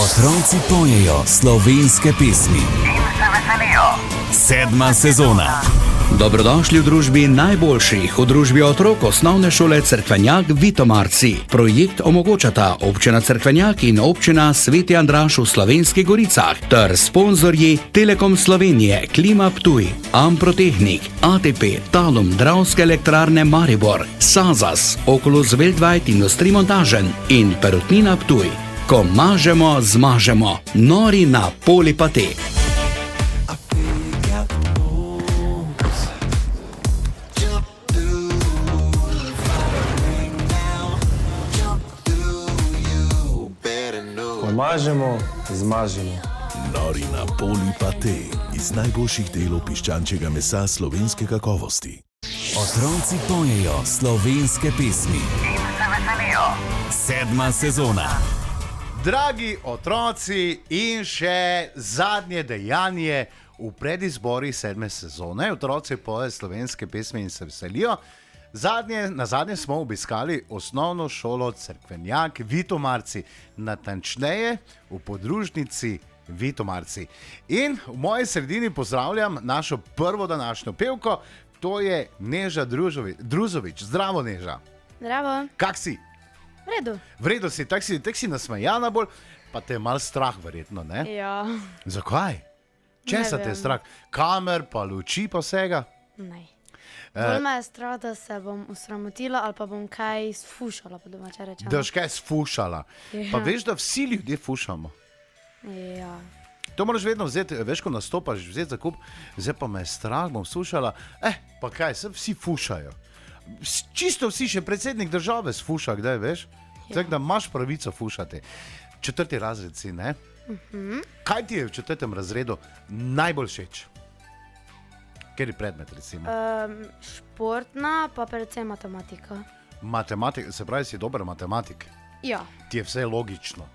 Otroci pojejo slovenske pesmi in se veselijo. 7. sezona. Dobrodošli v družbi najboljših, v družbi otrok osnovne šole Cerkvenjak Vitomarci. Projekt omogočata občina Cerkvenjak in občina Sveti Andraž v Slovenskih Goricah ter sponzorji Telekom Slovenije, Klima Ptuj, Amprotehnik, ATP, Talum, Dravske elektrarne Maribor, Sazas, Oculus Weltweit Industrie Montažen in Perutnina Ptuj. Ko mažemo, zmažemo. Nori na Polipate. Mažemo, zmažemo. Nori na Polipate iz najboljših delov piščančjega mesa slovenske kakovosti. Otroci pojejo slovenske pesmi in se veselijo. 7. sezona. Dragi otroci, in še zadnje dejanje v predizbori 7. sezone. Otroci pojejo slovenske pesmi in se veselijo. Na zadnje smo obiskali osnovno šolo Cerkvenjak Vitomarci, natančneje v podružnici Vitomarci. In v moji sredini pozdravljam našo prvo današnjo pevko, to je Neža Druzovič. Zdravo, Neža. Zdravo. Kak si? V redu. V redu si, tak si nasmejana bolj, pa te je malo strah verjetno, ne? Ja. Zakaj? Česa te je strah? Kamer, pa luči, pa vsega? Ne. Bolj me je strah, da se bom usramotila ali pa bom kaj sfušala, po domače rečeno. Da boš kaj sfušala. Ja. Pa veš, da vsi ljudje fušamo. Ja. To moraš vedno vzeti, veš, ko nastopaš, vzeti za kup, zdaj pa me je strah, bom sfušala. Pa kaj, se vsi fušajo. Čisto vsi, še predsednik države sfuša, kdaj veš? Tako da imaš pravico fušati. 4. razred si, ne? Kaj ti je v 4. razredu najbolj všeč? Kateri predmet, recimo? Športna, pa predvsem matematika. Matematika, se pravi, si dober matematik. Ja. Ti je vse logično,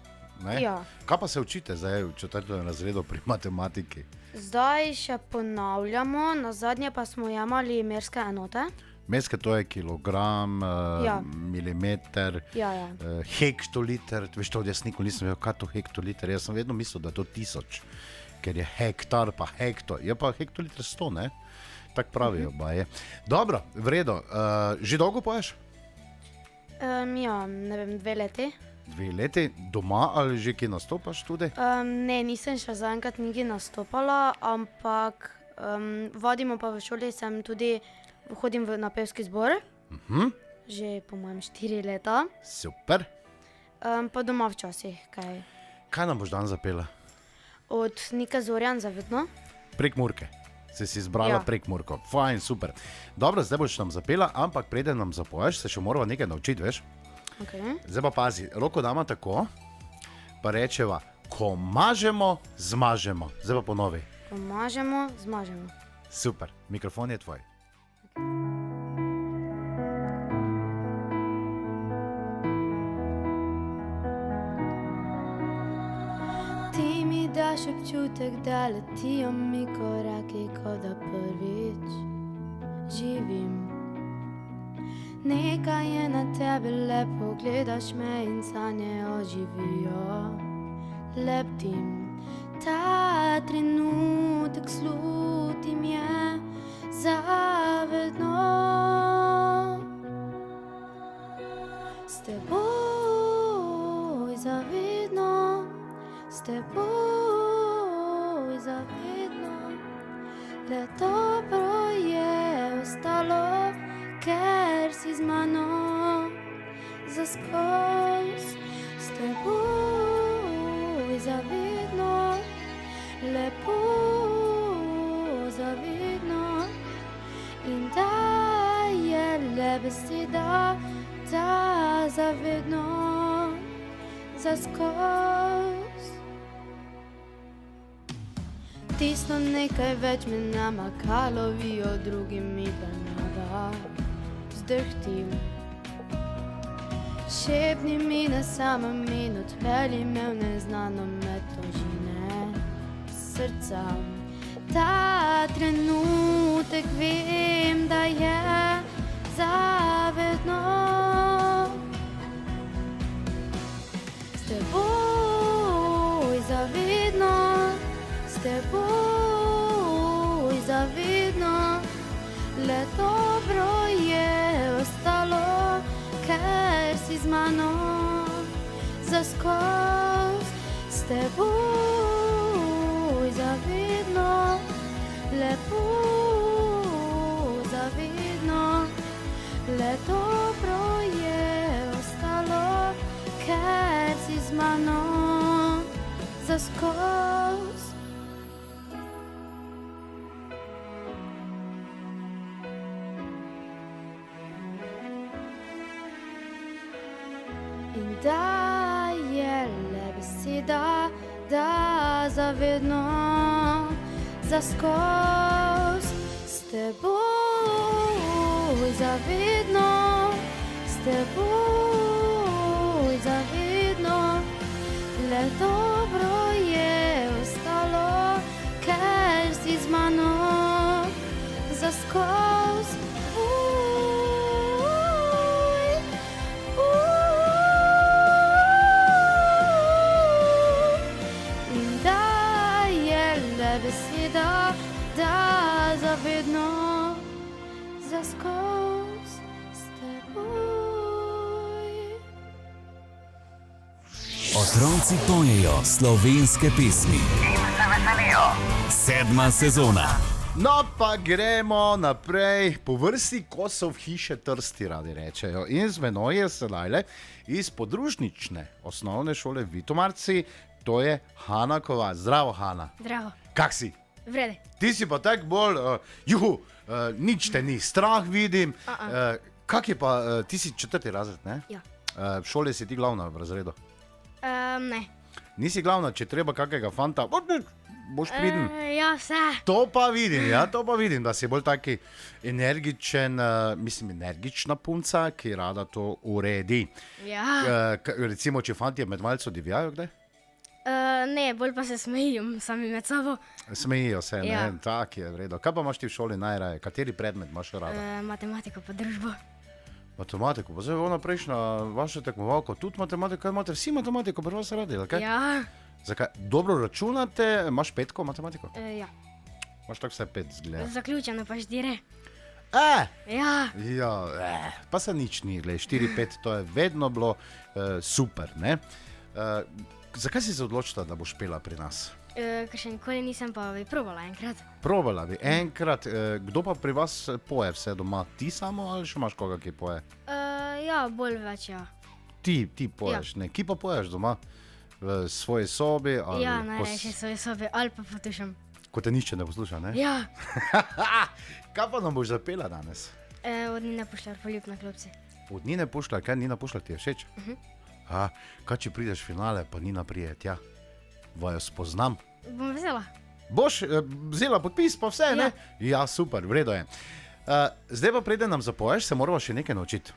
ne? Ja. Kaj pa se učite zdaj v 4. razredu pri matematiki? Zdaj še ponavljamo, nazadnje pa smo jemali merske enote. Merske, to je kilogram, Ja. milimeter, Ja, ja. hektoliter. Veš to, jaz nikoli nisem vedel, kaj je to hektoliter. Jaz sem vedno mislil, da je to 1000, ker je hektar pa hekto. Je pa hektoliter 100, ne? Tako pravijo, baje. Dobro, v redu. Že dolgo poješ? Ja, ne vem, 2 leti. 2 leti, doma ali že kje nastopaš tudi? Ne, nisem še zaenkrat nikjer nastopala, ampak vodimo pa v šoli, hodim na pevski zbor. Že po mojem 4 leta. Super. Pa doma včasih kaj. Kaj nam boš dan zapela? Od Nike Zorjan Zavedno. Prekmurke. Si izbrala Ja. Prekmurko. Fajn, super. Dobro, zdaj boš nam zapela, ampak preden nam zapoješ, se še morava nekaj naučiti, veš? Okay. Zdaj pa pazi, roko dama tako, pa rečeva, ko mažemo, zmažemo. Zdaj pa ponovi. Pomažemo, zmažemo. Super, mikrofon je tvoj. Ti mi daš občutek, da letijo mi koraki, kot da prvič živim. Nekaj je na tebi lepo, gledaš me in sanje oživijo. Leptim, ta trenutek slutim je zavedno. S teboj zavedno, s teboj zavedno. Le dobro je ostalo, ker si z mano zaskoz. S teboj zavedno, lepo zavedno. In da je le beseda, da zavedno zaskoz. Tisto nekaj več me namaka, lovijo drugi mi pa nada. Zdrhtim, šepni mi na samem in odpelji me v neznano med tožine srca. Ta trenutek vem, da je zavedno. S teboj teboj zavedno, le dobro je ostalo, ker si z mano zaskoz. S teboj zavedno, lepo zavedno, le dobro je ostalo, ker si z mano zaskoz. In da je le beseda, da zavedno zaskoz. S teboj zavedno, s teboj zavedno, le dobro je ostalo, ker si z mano zaskoz. In da je le beseda, da zavedno zaskoz s teboj. Otroci pojejo slovenske pesmi. Sedma sezona. No, pa gremo naprej po vrsti kosov hiše Trsti, radi rečejo. In z menoj je sedajle iz podružnične osnovne šole Vitomarci, to je Hana Kovač. Zdravo, Hana. Zdravo, Kak si? vrede. Ti si pa tak bolj, nič te ni, strah vidim. Kak je pa, ti si 4. razred, ne? Ja. V šoli si ti glavna v razredu. Ne. Nisi glavna, če treba kakega fanta, boš priden. Ja, vse. To pa vidim, da si bolj taki energičen, energična punca, ki rada to uredi. Ja. Recimo, če fantje med malce divjajo, kdaj? Ne, bolj pa se smejim sami med sabo. Smejijo se, ne, Ja. tak je vredo. Kaj pa imaš ti v šoli najraje? Kateri predmet imaš rada? Matematiko pa družbo. Matematiko, pa zdaj ona prejšnja vaša tekmovalka, tudi matematiko, kaj imate vsi matematiko, prvo se radi, ali kaj? Ja. Zakaj? Dobro računate, imaš 5 matematiko? Ja. Imaš tako vse 5 zgleda. Zaključeno pa 4. Ja, Ja. pa se nič ni, gled, 4-5, to je vedno bilo super, ne? Zakaj si se odločila, da boš pela pri nas? Ker še nikoli nisem pa bi probala enkrat. Probala bi enkrat, kdo pa pri vas poje vse doma? Ti samo ali še imaš koga, ki poje? Ja, bolj več, ja. Ti poješ, ne? Ki pa poješ doma? V svoji sobi? Ali Ja, najrajši svoje sobe ali pa potušam. Ko te nišče ne posluša, ne? Ja. Kaj pa nam boš zapela danes? Od Nine Pušljar, Poljub na klopci. Od Nine Pušljar, kaj Nina Pušljar ti je všeč? Kaj če prideš v finale, pa Nina prije tja? Vaju spoznam. Bom vesela. Boš vzela podpis, pa vse, ne? Ja, super, vredo je. Zdaj pa preden nam zapoješ, se moramo še nekaj naučiti.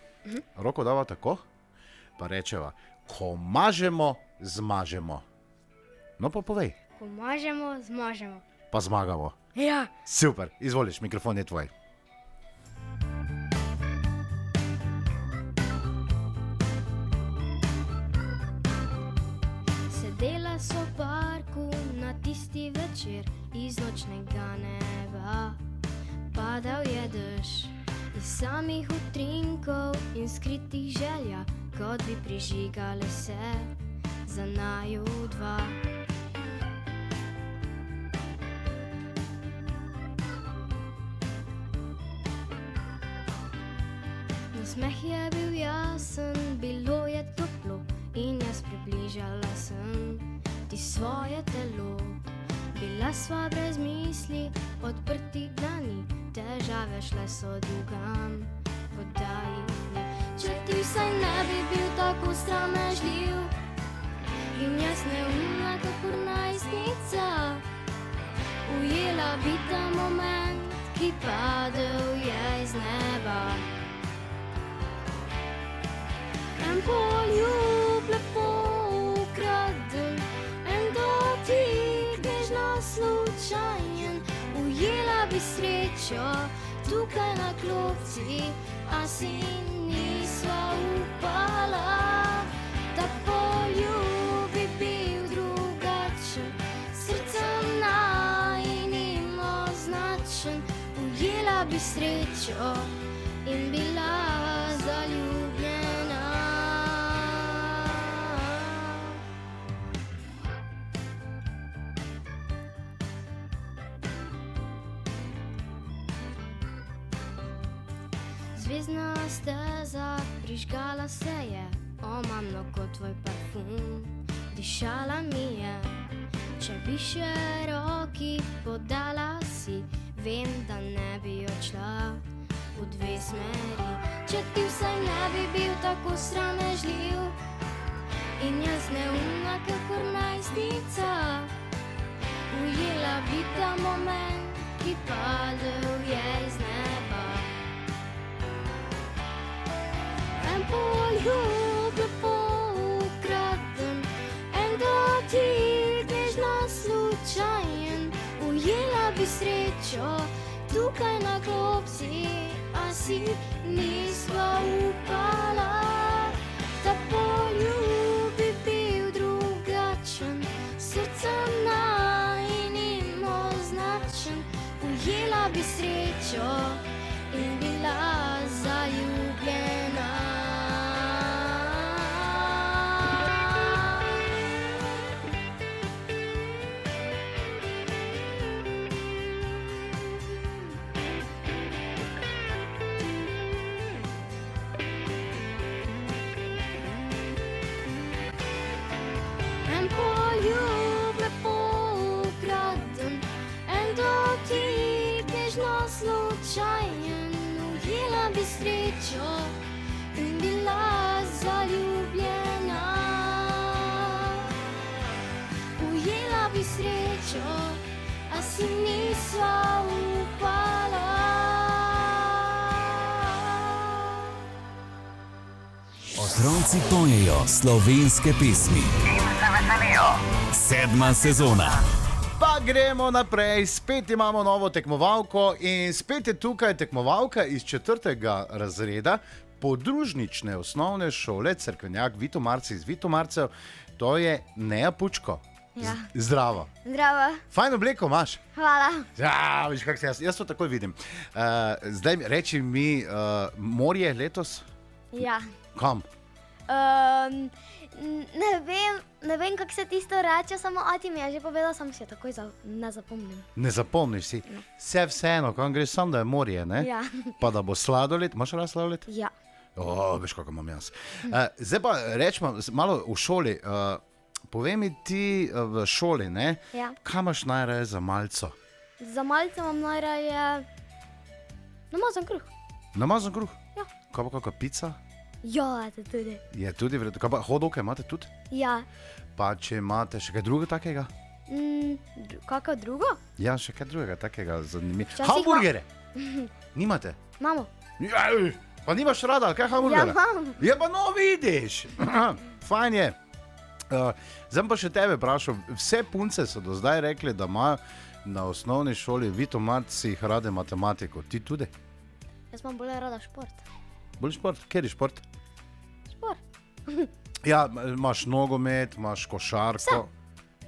Roko dava tako, pa rečeva, ko mažemo, zmažemo. No pa povej, Ko mažemo, zmažemo. pa zmagamo. Ja. Super, izvoliš, mikrofon je tvoj. Sedela so v parku na tisti večer iz nočnega neba. Padal je dež iz samih utrinkov in skritih želja, kot bi prižigale se za naju dva. Nasmeh je bil jasen, bilo je toplo in jaz približala sem ti svoje telo. Bila sva brez misli, odprti dlani, težave šle so drugam podajne. Če ti vsaj ne bi bil tako sramežljiv in jaz neumna kakor najstnica, ujela bi ta moment, ki padel je iz neba. En poljub lepo ukraden, en dotik nežno slučajen, ujela bi srečo tukaj na klopci, a si nisva upala, da poljub bi bil drugačen, srcem na ujela bi srečo in bila zaljubljena. Zvezdna steza prižgala se je, omamno kot tvoj parfum, dišala mi je. Če bi še roki podala si, vem, da ne bi odšla v dve smeri. Če ti vsaj ne bi bil tako sramežljiv in jaz neumna kakor najstnica, ujela bi ta moment, ki padel je iz neba. En poljub lepo ukraden, en dotik nežno slučajen, ujela bi srečo tukaj na klopci, a si nisva upala. Ta poljub bi bil drugačen, srcem najinim označen, ujela bi srečo in bila zaljubljena. En poljub lepo ukraden, en dotik nežno slučajen, ujela bi srečo in bila zaljubljena. Ujela bi srečo, a si nisva upala. Otroci pojejo slovenske pesmi. Sedma sezona. Pa gremo naprej, spet imamo novo tekmovalko in spet je tukaj tekmovalka iz 4. razreda podružnične osnovne šole Cerkvenjak Vitomarci iz Vitomarcev, to je Neja Pučko. Ja. Zdravo. Zdravo, Fajn obleko imaš. hvala. Ja, viš, kak se jaz to takoj vidim. Zdaj reči mi, morje letos? Ja. Kam? Ne vem, kako se tisto reče, samo ati mi je že povedal, sam si je takoj ne zapomnim. Ne zapomniš si. Vseeno, kam greš, sam da je morje, ne? Ja. Pa da bo sladoled, imaš rad sladoled? Ja. Veš, kako imam jaz. Zdaj pa rečemo malo v šoli. Povej mi ti v šoli, ne? Ja. Kaj imaš najraje za malco? Za malce imam najraje namazan kruh. Namazan kruh? Ja. Kaj pa kakšna pica? Ja, to tudi. Je tudi vredno. Kaj pa hodovke imate tudi? Ja. Pa če imate še kaj drugega takega? Kako drugo? Ja, še kaj drugega takega zanimivega. Včasih Hamburgere! Nimate? Imamo. Ja, pa nimaš rada, ali kaj hamburgere? Ja, imam. Ja, pa no vidiš. Fajn je. Zdaj pa še tebe vprašal. Vse punce so do zdaj rekli, da imajo na osnovni šoli Vitomarci rade matematiko. Ti tudi? Jaz imam bolj rada šport. Bolj šport? Kjer je šport? Šport. Ja, imaš nogomet, imaš košarko.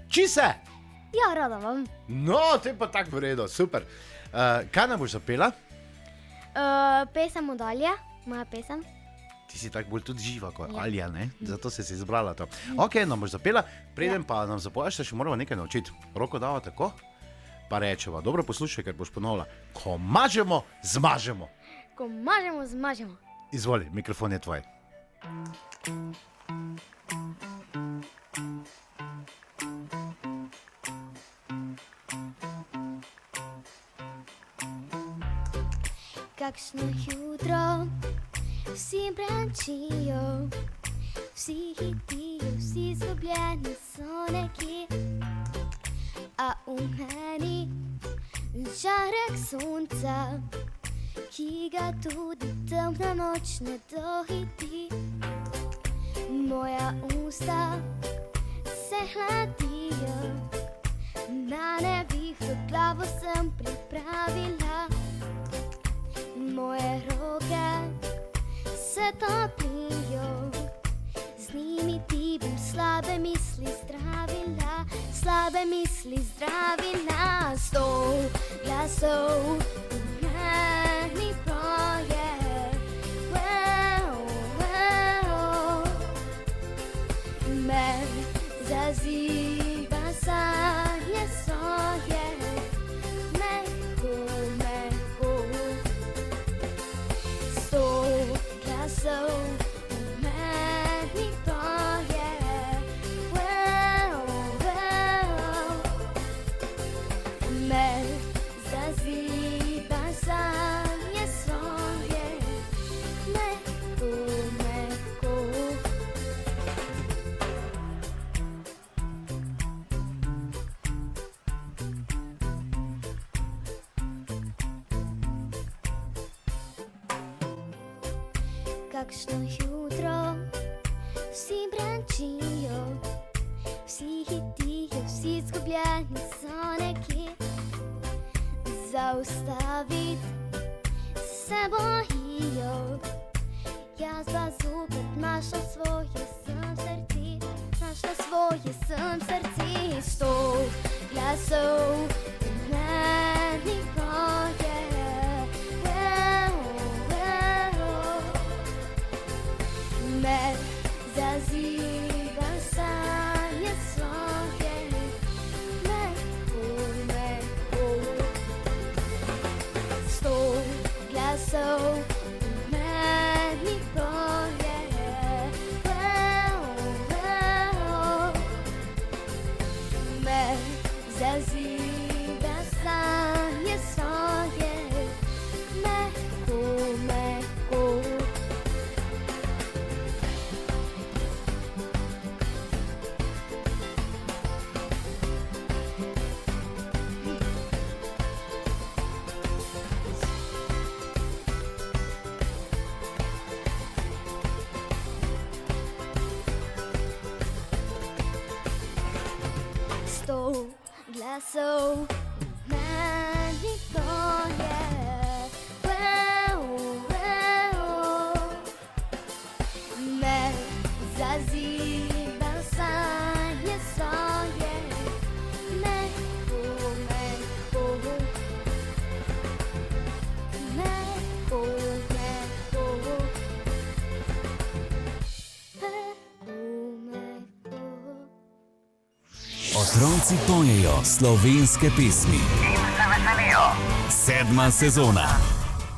Či se? Ja, rada imam. No, te pa tako vredo, super. Kaj nam boš zapela? Pesem od Alje, moja pesem. Ti si tako bolj tudi živa kot Ja. Alja, ne? Zato si si izbrala to. Ok, nam boš zapela, preden pa nam zapoješ, se še moramo nekaj naučiti. Roko dava tako, pa rečeva. Dobro poslušaj, ker boš ponovila. Ko mažemo, zmažemo. Ko mažemo, zmažemo. Izvoli, mikrofon je tvoj. Kakšno jutro, vsi brančijo, vsi hitijo, vsi izgubljeni so nekje. A v meni žarek sonca, ki ga tudi temna noč ne dohiti. Moja usta se hladijo, na nevihto glavo sem pripravila. Moje roke se toplijo, z njimi ti bom slabe misli zdravila, slabe misli zdravila. 100 glasov v meni. zaziba sanje svoje, mehko, mehko. 100 glasov v meni poje, wow, wow. Me zaziba sanje svoje, mehko, mehko. Kakšno jutro, vsi brančijo, vsi hitijo, vsi izgubljeni so nekje. Zaustaviti se bojijo, jaz pa zopet našla svoje sem srce, našla svoje sem srce. 100 glasov v meni poje, wow, wow. Me zaziba sanje svoje, mehko, mehko. 100 glasov v meni poje, wow, wow. Me zaziba sanje svoje, mehko, mehko. Sto glasov v meni poje, wow, wow. Me zaziba sanje svoje, mehko, mehko. Mehko, mehko. Mehko, mehko. Otroci pojejo slovenske pesmi. Sedma sezona.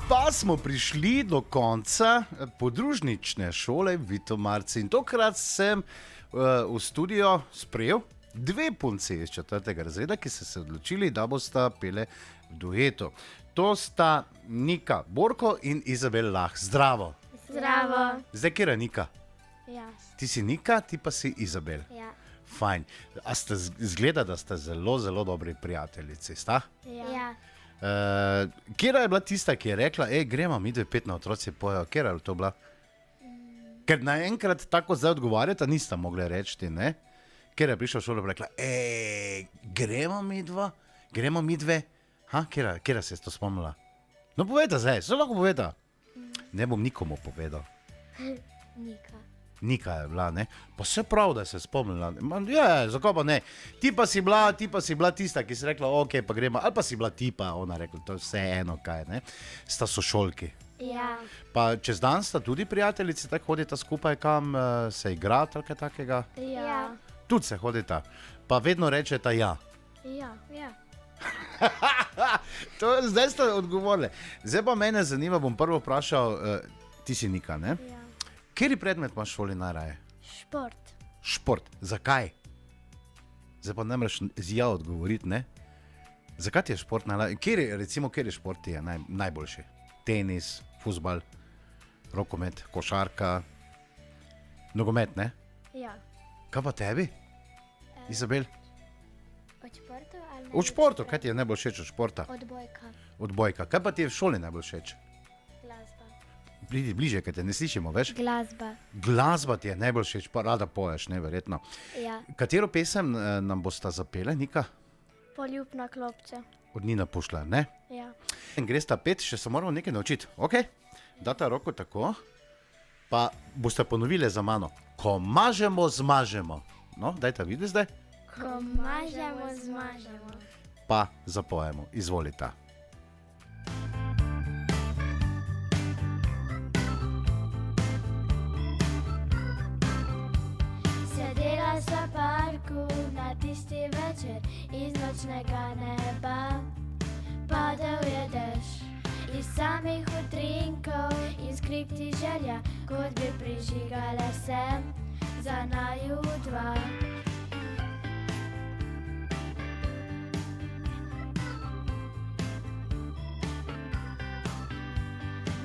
Pa smo prišli do konca podružnične šole Vitomarci in tokrat sem v studio sprejel dve punci iz 4. razreda, ki so se odločili, da bosta pele v duetu. To sta Nika Borko in Izabel Lah. Zdravo. Zdravo. Zdaj, kje je Nika? Jaz. Ti si Nika, ti pa si Izabel. Ja. Fajn. A ste zgleda, da ste zelo, zelo dobri prijateljici, sta? Ja. Kjera je bila tista, ki je rekla, gremo mi dve pet na otroci pojejo? Kjera je to bila? Ker naenkrat tako zdaj odgovarjata, nista mogli reči, ne? Kjera je prišla v šolo in rekla, gremo mi dve. Ha, kjera se je to spomnila? No poveda zdaj, se lahko poveda. Ne bom nikomu povedal. Nika. Nika je bila, ne? Pa se prav, da se je spomnila. Zakaj pa ne? Ti pa si bila tista, ki si rekla, ok, pa gremo. Ali pa si bila ti pa, ona rekla, to je vse eno, kaj, ne? Sta sošolki. Ja. Pa čez dan sta tudi prijateljici, tako hodita skupaj kam, se igrata ali kaj takega. Ja. Tudi se hodita. Pa vedno rečeta ja. Ja. Ja. Zdaj ste odgovorili. Zdaj pa mene zanima, bom prvo vprašal, ti si Nika, ne? Ja. Kateri predmet imaš v šoli najraje? Šport. Šport. Zakaj? Zdaj pa ne moreš z ja odgovoriti, ne? Zakaj ti je šport najraje? Kateri šport ti je najboljši? Tenis, fuzbal, rokomet, košarka, nogomet, ne? Ja. Kaj pa tebi, Izabel? Od športu ali V športu, kaj ti je najbolj všeč od športa? Odbojka. Odbojka. Kaj pa ti je v šoli najbolj všeč? Glasba. Pridi bliže, ker te ne slišimo več. Glasba. Glasba ti je najbolj všeč, pa rada poješ, neverjetno. Ja. Katero pesem nam bosta zapele, Nika? Poljubna klopča. Od Nina Pušlar, ne? Ja. Gresta pet, še se moramo nekaj naučiti. Ok, data roko tako, pa boste ponovili za mano. Ko mažemo, zmažemo. No, dajte vidi zdaj. Ko mažemo, zmažemo. Pa zapojemo. Izvolite. Sedela sva v parku, tisti večer iz nočnega neba. Padal je dež iz samih utrinkov in skripti želja, kot bi prižigale se za naju dva.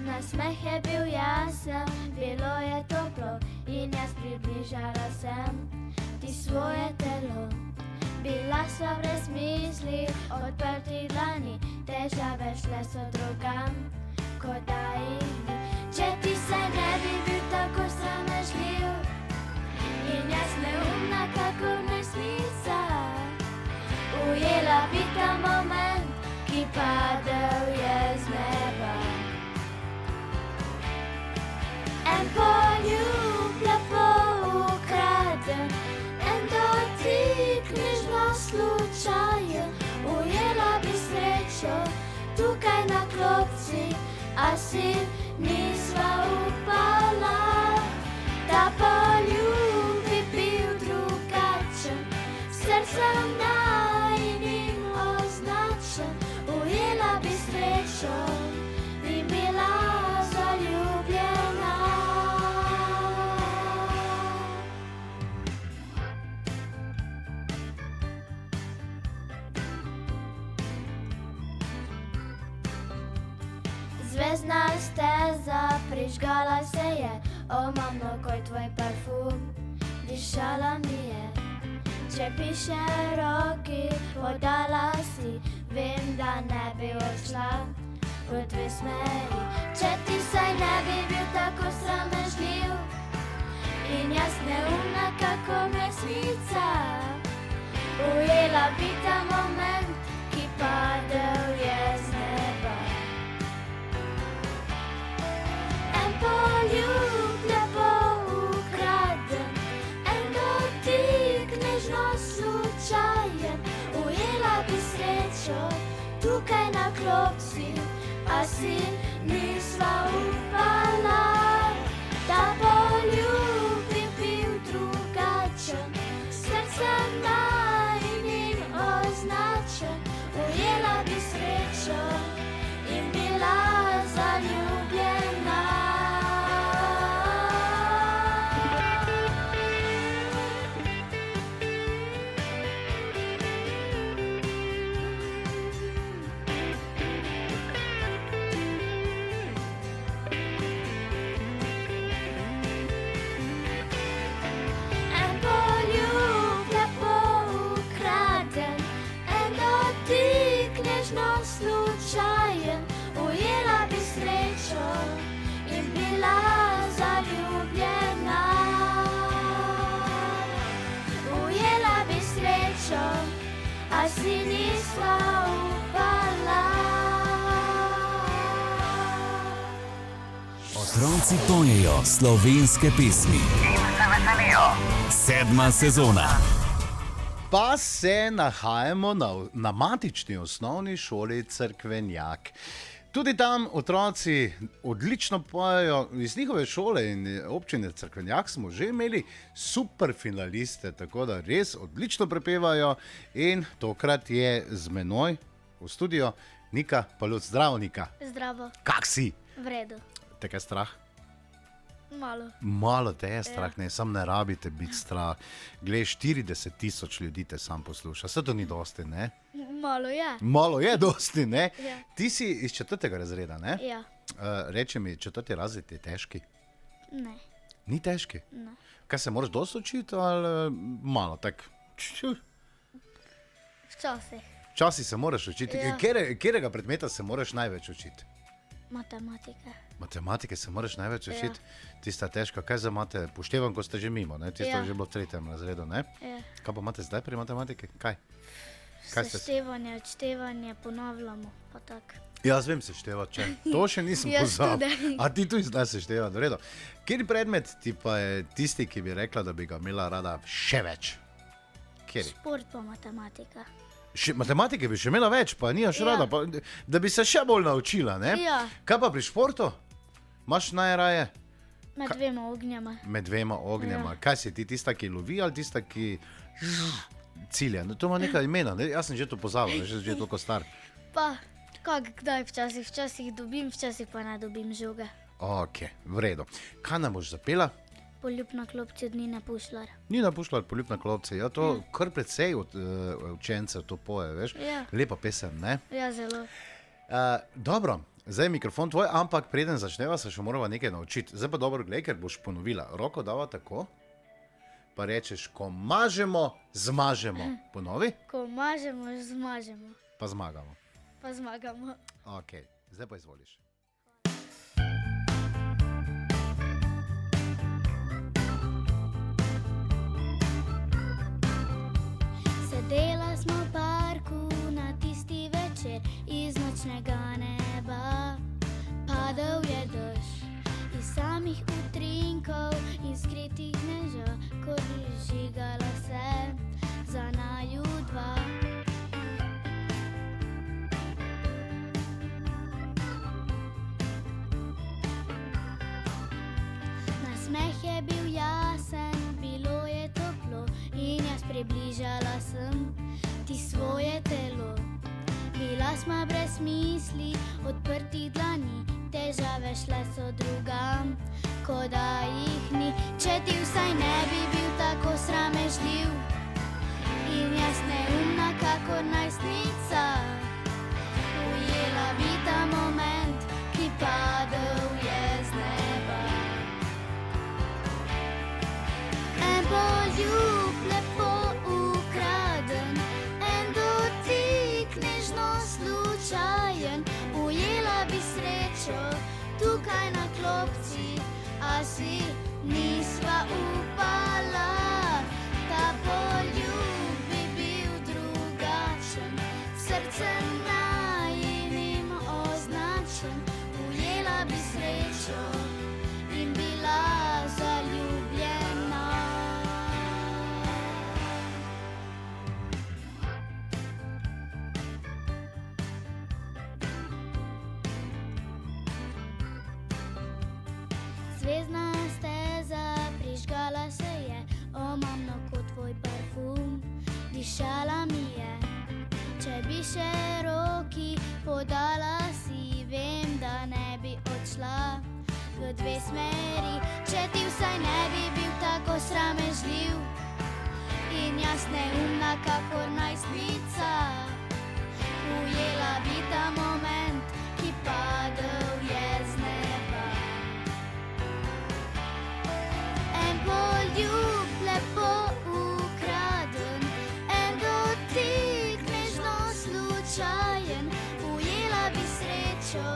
Nasmeh je bil jasen, bilo je toplo in jaz približala sem ti svoje telo. Bila sva brez misli, odprti dlani, težave šle so drugam, kot da jih ni. Če ti se ne bi bil tako sramežljiv in jaz neumna kakor nesmica, ujela bi ta moment, ki padel je z neba. En poljub lepo ukraden, en dotik nežno slučajen, ujela bi srečo tukaj na klopci, a si nisva upala. Ta poljub bi bil drugačen, srcem najinim označen, ujela bi srečo in bila zaljubljena. Zvezdna steza prižgala se je, o mamno, kot tvoj parfum, dišala mi je. Če piše roki, podala si, vem, da ne bi odšla v dve smeri. Če ti saj ne bi bil tako sramežljiv in jaz neumna kako mesnica, ujela bi ta moment, ki padel je z neba. En poljub lepo ukraden, en dotik nežno slučajen, ujela bi srečo tukaj na klopci, a si nisva upala. Ta poljub bi bil drugačen, srcem najinim označen, ujela bi srečo in bila zaljubljena. En poljub lepo ukraden, en dotik nežno slučajen, ujela bi srečo in bila zaljubljena. Ujela bi srečo, a si nisva upala. Otroci pojejo slovenske pesmi. Sedma sezona. Pa se nahajamo na matični osnovni šoli Cerkvenjak. Tudi tam otroci odlično pojejo. Iz njihove šole in občine Cerkvenjak smo že imeli super finaliste, tako da res odlično prepevajo. In tokrat je z menoj v studiu Nika Paluc. Zdravo, Nika. Zdravo, Kak si? v redu, Te kaj strah? malo. Malo te je strah, ne, sam ne rabite biti strah. Glej, 40 tisoč ljudi te sam posluša, se to ni dosti, ne? Malo je. Malo je dosti, ne? Ja. Ti si iz 4. razreda, ne? Ja, Reči mi, 4. razred je težki? ne, Ni težki? ne. Kaj se moraš dosti učiti ali malo, tak? Včasih Včasih se moraš učiti. Ja. Katerega predmeta se moraš največ učiti? matematike. Matematike se moraš največ Ja. učiti? Tista težka, kaj za mate? Poštevam, ko ste že mimo, ne? Tisto Ja. je že bilo v 3. razredu, ne? Ja. Kaj pa imate zdaj pri matematiki? Kaj? Kaj ste? Seštevanje, odštevanje, ponavljamo, pa tako. Jaz vem seštevati, če. To še nisem Jaz pozabil. tudi. A ti tudi zdaj seštevati, v redu. Kateri predmet ti pa je tisti, ki bi rekla, da bi ga imela rada še več? Kateri? Šport pa matematika. Matematike bi še imela več, pa nimaš Ja. rada, pa, da bi se še bolj naučila, ne? Ja. Kaj pa pri športu? Imaš najraje Med dvema ognjema. med dvema ognjema? Ja. Kaj si ti, tista, ki lovi ali tista, ki Cilja. No, to ima nekaj imena, ne? Jaz sem že to pozabil, že je toliko star. Pa, kdaj včasih dobim, včasih pa ne dobim žoge. Ok, v redu. Kaj nam boš zapela? Poljubna klopci od Nine Pušlar. Nina Pušlar, Poljub na klopci. Ja, to kar precej od učencev to poje, veš? Ja. Lepa pesem, ne? Ja, zelo. Dobro, zdaj je mikrofon tvoj, ampak preden začneva, se še moramo nekaj naučiti. Zdaj pa dobro gledaj, ker boš ponovila. Roko dava tako, pa rečeš, ko mažemo, zmažemo. Ponovi, Ko mažemo, zmažemo. pa zmagamo. Pa zmagamo. Ok, zdaj pa izvoliš. Sedela smo v parku na tisti večer, iz nočnega neba padal je dež, iz samih utrinkov in skritih neža, kot bi žigala se za naju dva. Nasmeh je bil jasen, bilo je toplo in jaz približala sem ti svoje telo. Bila sva brez misli, odprtih dlani, težave šle so drugam, kot da jih ni. Če ti vsaj ne bi bil tako sramežljiv in jaz neumna kakor najstnica, ujela bi ta moment, ki padel je z neba. En poljub lepo ukraden, en dotik nežno slučajen, ujela bi srečo tukaj na klopci, a si nisva upala. Ta poljub bi bil drugačen, srce najinim označen, ujela bi srečo in bila zaljubljena. Zvezdna steza prižgala se je, omamno kot tvoj parfum, dišala mi je. Če bi še roki podala si, vem, da ne bi odšla v dve smeri. Če ti vsaj ne bi bil tako sramežljiv in jaz neumna kakor najstnica, ujela bi ta moment, ki padel je z neba. En poljub lepo ukraden, en dotik nežno slučajen, ujela bi srečo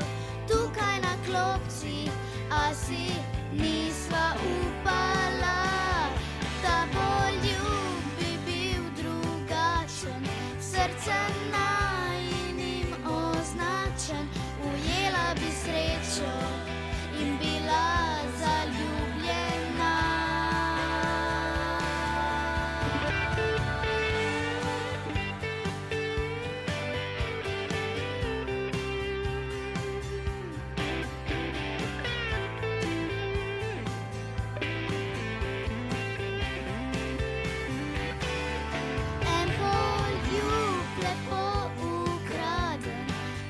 tukaj na klopci, a si nisva upala. Ta poljub bi bil drugačen, srce najinim označen, ujela bi srečo in bila zaljubljena. En poljub lepo ukraden,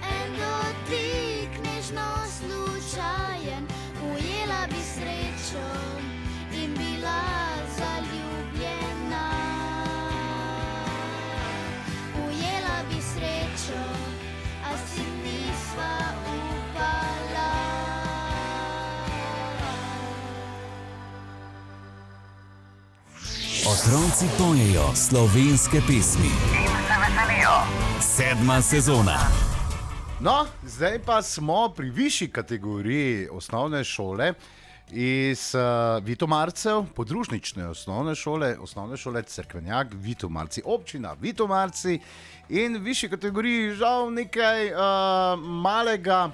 en dotik nežno slučajen, ujela bi srečo in bila zaljubljena. Ujela bi srečo, a si nisva upala. Otroci pojejo slovenske pesmi. Sedma sezona. No, zdaj pa smo pri višji kategoriji osnovne šole iz Vitomarcev, podružnične osnovne šole Cerkvenjak, Vitomarci, občina Vitomarci in v višji kategoriji žal nekaj malega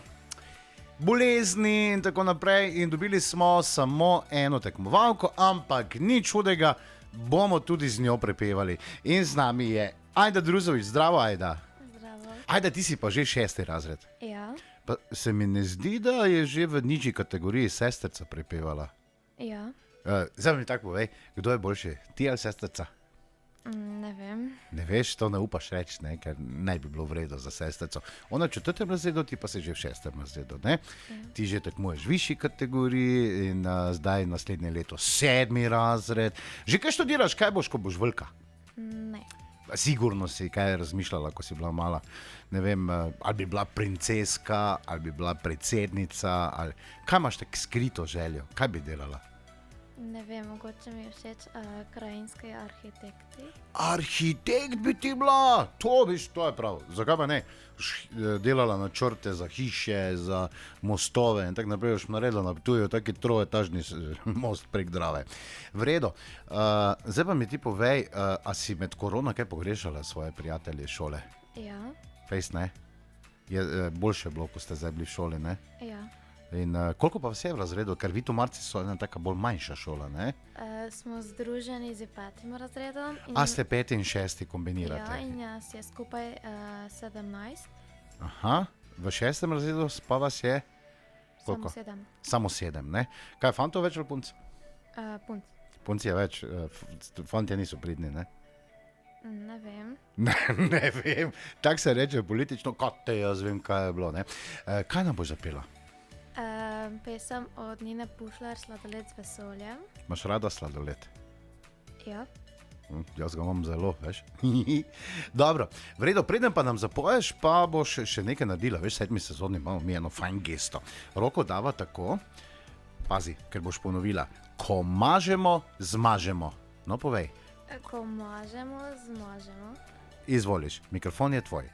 bolezni in tako naprej in dobili smo samo eno tekmovalko, ampak nič hudega, bomo tudi z njo prepevali. In z nami je Ajda Druzović, zdravo Ajda. Zdravo. Ajda, ti si pa že 6. razred. Ja, Pa se mi ne zdi, da je že v nižji kategoriji sestrica prepevala. ja, Zdaj mi tako povej, kdo je boljši, ti ali sestrica? ne vem. Ne veš, to ne upaš reči, ne, ker ne bi bilo v redu za sestrico. Ona v 4. razredu, ti pa si že v 6. razredu. Ne? Ti že tekmuješ v višji kategoriji in zdaj naslednje leto 7. razred. Že kaj študiraš, kaj boš, ko boš velika? Ne. Sigurno si kaj razmišljala, ko si bila mala. Ne vem, ali bi bila princeska, ali bi bila predsednica, ali kaj imaš tako skrito željo, kaj bi delala? Ne vem, mogoče mi je všeč krajinski arhitekti. Arhitekt bi ti bila, to je prav. Zakaj pa ne? Delala načrte za hiše, za mostove in tako naprej, boš naredila na Ptuju taki troetažni most prek Drave. V redu. Zdaj pa mi ti povej, a si med korona kaj pogrešala svoje prijatelje iz šole? Ja, Fejst ne? Je boljše bilo, ko ste zdaj bili v šoli, ne? ja. In koliko pa vse je v razredu, ker Vitomarci so ena taka bolj manjša šola, ne? Smo združeni z 5. razredom. A ste 5. in 6. kombinirate? Ja, in jaz je skupaj 17. Aha, v 6. razredu pa vas je? Koliko? Samo 7. Samo 7, ne? Kaj, fantov več ali punc? Punc. Punc je več, fantje niso pridni, ne? Ne vem. Ne vem, tako se reče politično, kot te jaz vem, kaj je bilo, ne? Kaj nam boš zapela? Pesem od Nine Pušlar, Sladoled z vesoljem. Imaš rada sladoled? Ja. Jaz ga imam zelo, veš. Dobro, v redu, preden pa nam zapoješ, pa boš še nekaj naredila, veš, 7. sezoni imamo mi eno fajn gesto. Roko dava tako, pazi, ker boš ponovila, ko mažemo, zmažemo. No, povej. Ko mažemo, zmažemo. Izvoliš, mikrofon je tvoj.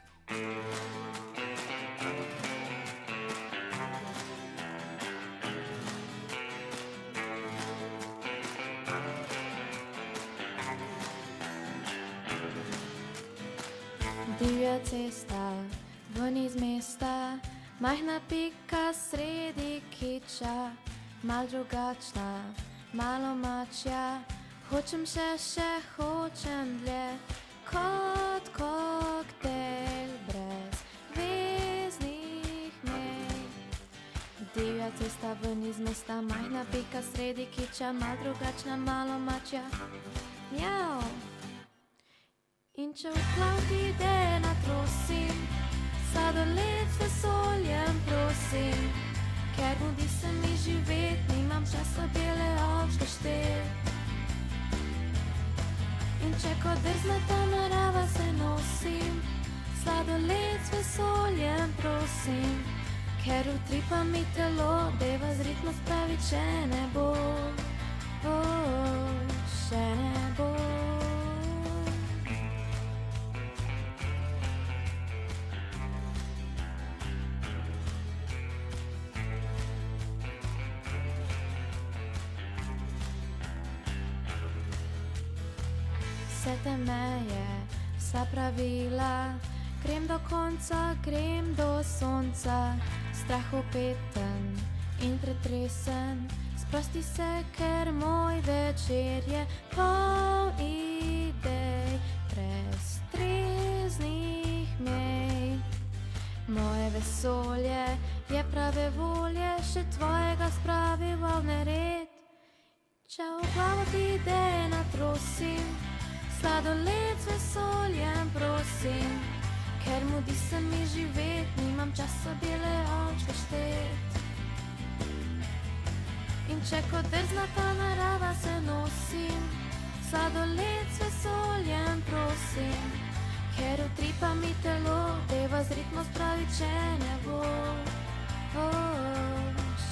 Divja cesta, ven iz mesta, majhna pika sredi kiča, mal drugačna, malo mačja, hočem še hočem dlje, kot koktejl brez veznih mej. Divja cesta, ven iz mesta, majhna pika sredi kiča, mal drugačna, malo mačja, mjau. In če v plav ide natrosim, sladoled s vesoljem prosim, ker mudi se mi živet, nimam časa bele očke štet. In če kot drznata narava se nosim, sladoled s vesoljem prosim, ker utripa mi telo, deva z ritmo spravi, če ne bo, še ne bo. Vse te meje, vsa pravila, grem do konca, grem do sonca, strahopeten in pretresen, sprosti se, ker moj večer je poln idej, brez treznih mej. Moje vesolje je prave volje, še tvojega spravi v nered. Če v glavo ti ide natrosim, sladoled s vesoljem prosim, ker mudi se mi živet, nimam časa bele očke štet. In če kot drznata narava se nosim, sladoled s vesoljem prosim, ker utripa mi telo, deva z ritmo spravi, če ne bo,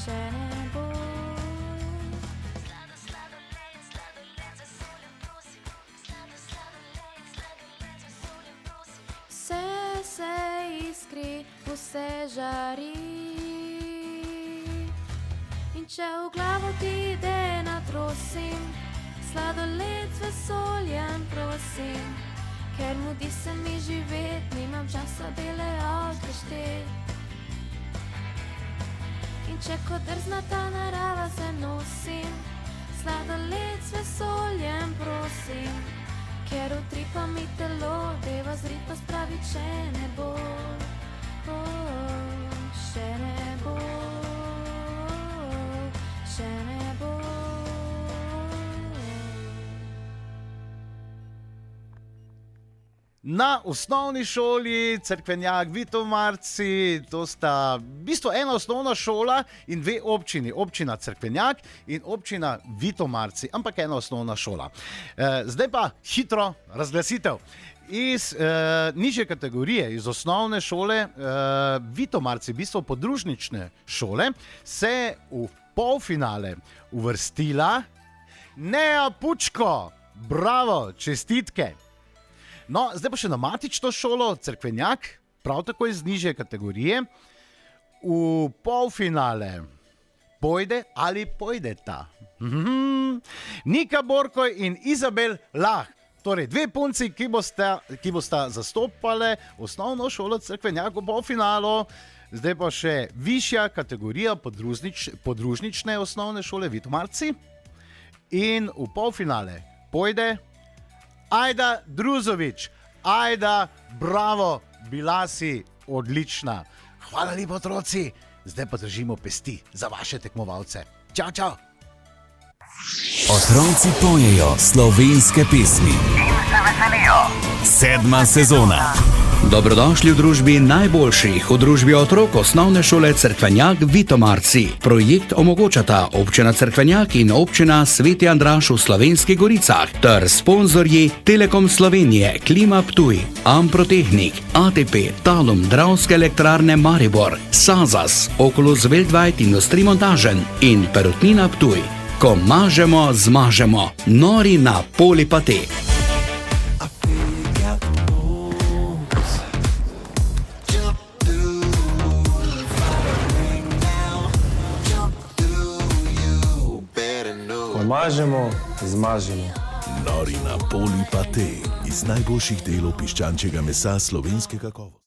še ne bo. Se iskri, vse žari. In če v glavo ti ide natrosim, sladoled s vesoljem prosim, ker mudi se mi živet, nimam časa bele očke štet. In če kot drznata narava se nosim, sladoled s vesoljem prosim, ker utripa mi telo, deva z ritmo spravi, če ne bo, še ne bo, še ne bo. Na osnovni šoli Cerkvenjak, Vitomarci, to sta v bistvu ena osnovna šola in dve občini. Občina Cerkvenjak in občina Vitomarci, ampak ena osnovna šola. Zdaj pa hitro razglasitev. Iz nižje kategorije, iz osnovne šole Vitomarci, v bistvu podružnične šole, se v polfinale uvrstila Nea Pučko. Bravo, čestitke. No, zdaj pa še na matično šolo Cerkvenjak, prav tako iz nižje kategorije. V polfinale pojde ali pojdeta Nika Borkoj in Izabel Lah. Torej, dve punci, ki bosta zastopale osnovno šolo Cerkvenjak v polfinalu. Zdaj pa še višja kategorija podružnične osnovne šole Vitomarci. In v polfinale pojde Ajda Druzovič. Ajda, bravo, bila si odlična. Hvala lepa, otroci. Zdaj pa držimo pesti za vaše tekmovalce. Čau, čau. Otroci pojejo slovenske pesmi. In se veselijo. 7. sezona. Dobrodošli v družbi najboljših, v družbi otrok osnovne šole Cerkvenjak Vitomarci. Projekt omogočata občina Cerkvenjak in občina Sveti Andraž v Slovenskih Goricah ter sponzorji Telekom Slovenije, Klima Ptuj, Amprotehnik, ATP, Talum, Dravske elektrarne Maribor, Sazas, Oculus Weltweit Industrie Montažen in Perutnina Ptuj. Ko mažemo, zmažemo. Nori na Polipate. Ko mažemo, zmažemo. Nori na Polipate iz najboljših delov piščančjega mesa slovenske kakovosti.